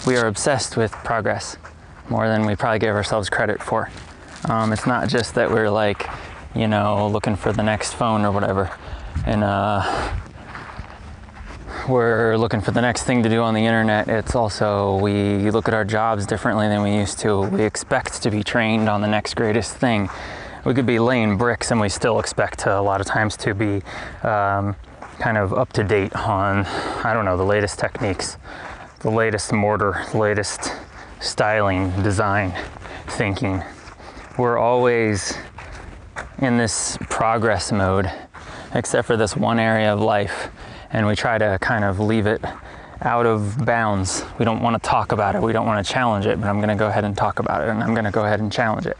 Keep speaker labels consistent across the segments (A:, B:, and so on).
A: we are obsessed with progress more than we probably give ourselves credit for. It's not just that we're like, you know, looking for the next phone or whatever, and we're looking for the next thing to do on the internet. It's also, we look at our jobs differently than we used to. We expect to be trained on the next greatest thing. We could be laying bricks and we still expect to, a lot of times, to be kind of up to date on, I don't know, the latest techniques, the latest mortar, the latest styling, design, thinking. We're always in this progress mode, except for this one area of life, and we try to kind of leave it out of bounds. We don't want to talk about it, we don't want to challenge it, but I'm going to go ahead and talk about it, and I'm going to go ahead and challenge it.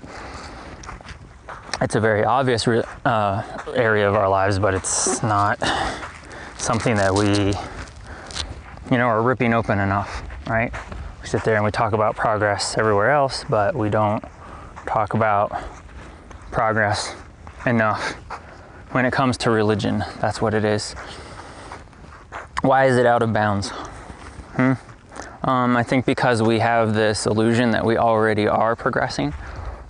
A: It's a very obvious area of our lives, but it's not something that we, you know, are ripping open enough, right? We sit there and we talk about progress everywhere else, but we don't talk about progress enough when it comes to religion. That's what it is. Why is it out of bounds? I think because we have this illusion that we already are progressing,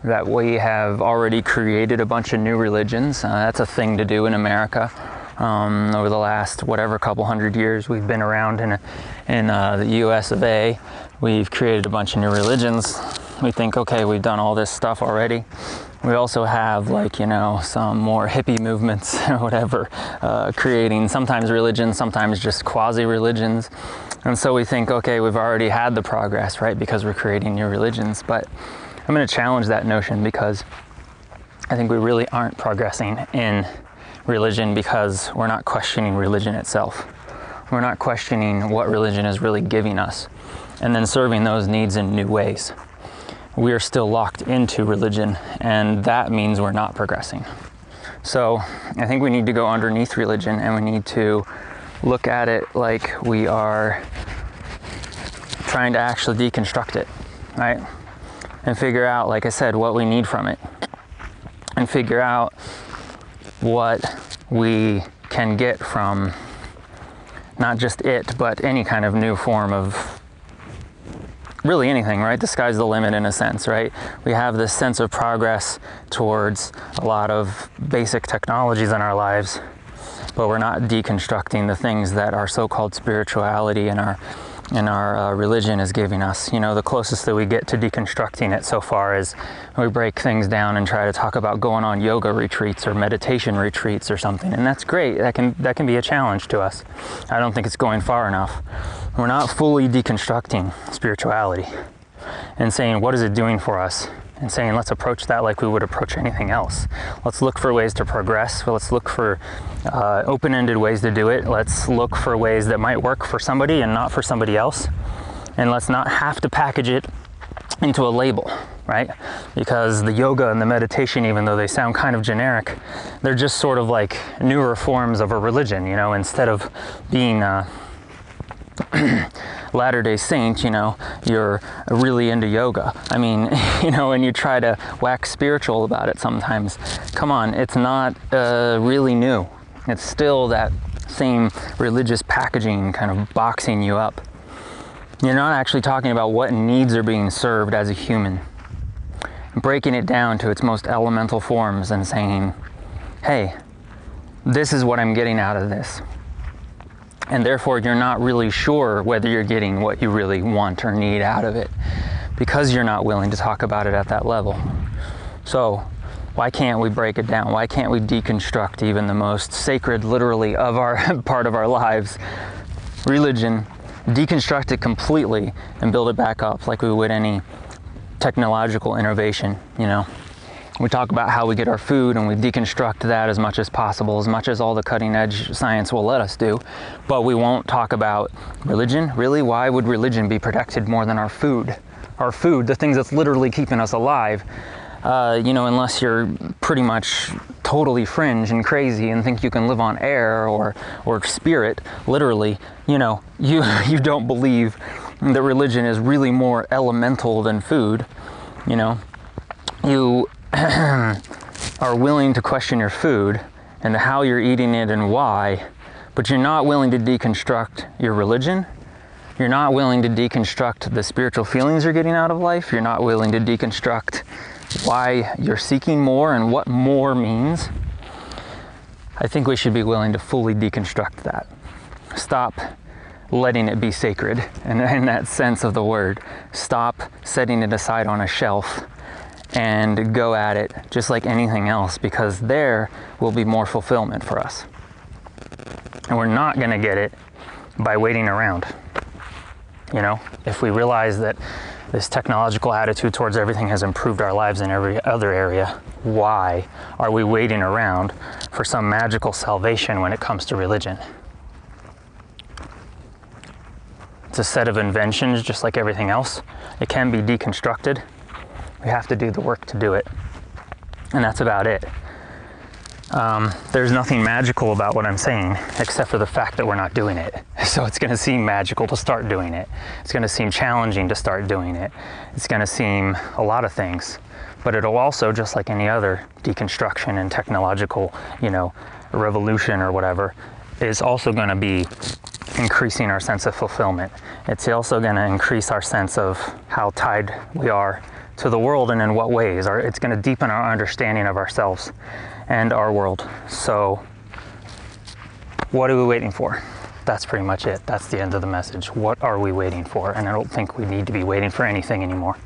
A: that we have already created a bunch of new religions. That's a thing to do in America. Over the last, whatever, couple hundred years we've been around in the US of A, we've created a bunch of new religions. We think, okay, we've done all this stuff already. We also have, like, you know, some more hippie movements or whatever, creating sometimes religions, sometimes just quasi-religions. And so we think, okay, we've already had the progress, right, because we're creating new religions. But I'm going to challenge that notion, because I think we really aren't progressing in religion, because we're not questioning religion itself. We're not questioning what religion is really giving us, and then serving those needs in new ways. We are still locked into religion, and that means we're not progressing. So I think we need to go underneath religion, and we need to look at it like we are trying to actually deconstruct it, right? And figure out, like I said, what we need from it, and figure out what we can get from not just it, but any kind of new form of really anything, right? The sky's the limit in a sense, right? We have this sense of progress towards a lot of basic technologies in our lives, but we're not deconstructing the things that our so-called spirituality and our religion is giving us. You know, the closest that we get to deconstructing it so far is we break things down and try to talk about going on yoga retreats or meditation retreats or something, and that's great. That can be a challenge to us. I don't think it's going far enough. We're not fully deconstructing spirituality and saying, what is it doing for us? And saying, let's approach that like we would approach anything else. Let's look for ways to progress. Let's look for open-ended ways to do it. Let's look for ways that might work for somebody and not for somebody else. And let's not have to package it into a label, right? Because the yoga and the meditation, even though they sound kind of generic, they're just sort of like newer forms of a religion, you know, instead of being Latter-day Saint, you know, you're really into yoga. I mean, you know, and you try to wax spiritual about it sometimes. Come on, it's not really new. It's still that same religious packaging kind of boxing you up. You're not actually talking about what needs are being served as a human. Breaking it down to its most elemental forms and saying, hey, this is what I'm getting out of this. And therefore, you're not really sure whether you're getting what you really want or need out of it, because you're not willing to talk about it at that level. So why can't we break it down? Why can't we deconstruct even the most sacred, literally, of our part of our lives, religion, deconstruct it completely and build it back up like we would any technological innovation, you know? We talk about how we get our food, and we deconstruct that as much as possible, as much as all the cutting edge science will let us do, but we won't talk about religion. Really? Why would religion be protected more than our food? Our food, the things that's literally keeping us alive, you know, unless you're pretty much totally fringe and crazy and think you can live on air or spirit, literally, you know, you don't believe that religion is really more elemental than food, you know. You are willing to question your food and how you're eating it and why, but you're not willing to deconstruct your religion, You're not willing to deconstruct the spiritual feelings you're getting out of life. You're not willing to deconstruct why you're seeking more and what more means. I think we should be willing to fully deconstruct that. Stop letting it be sacred, and in that sense of the word. Stop setting it aside on a shelf and go at it just like anything else, because there will be more fulfillment for us. And we're not going to get it by waiting around. You know, if we realize that this technological attitude towards everything has improved our lives in every other area, why are we waiting around for some magical salvation when it comes to religion? It's a set of inventions just like everything else. It can be deconstructed. We have to do the work to do it. And that's about it. There's nothing magical about what I'm saying, except for the fact that we're not doing it. So it's going to seem magical to start doing it. It's going to seem challenging to start doing it. It's going to seem a lot of things. But it'll also, just like any other deconstruction and technological, revolution or whatever, is also going to be increasing our sense of fulfillment. It's also going to increase our sense of how tied we are to the world and in what ways. It's going to deepen our understanding of ourselves and our world. So what are we waiting for? That's pretty much it. That's the end of the message. What are we waiting for? And I don't think we need to be waiting for anything anymore.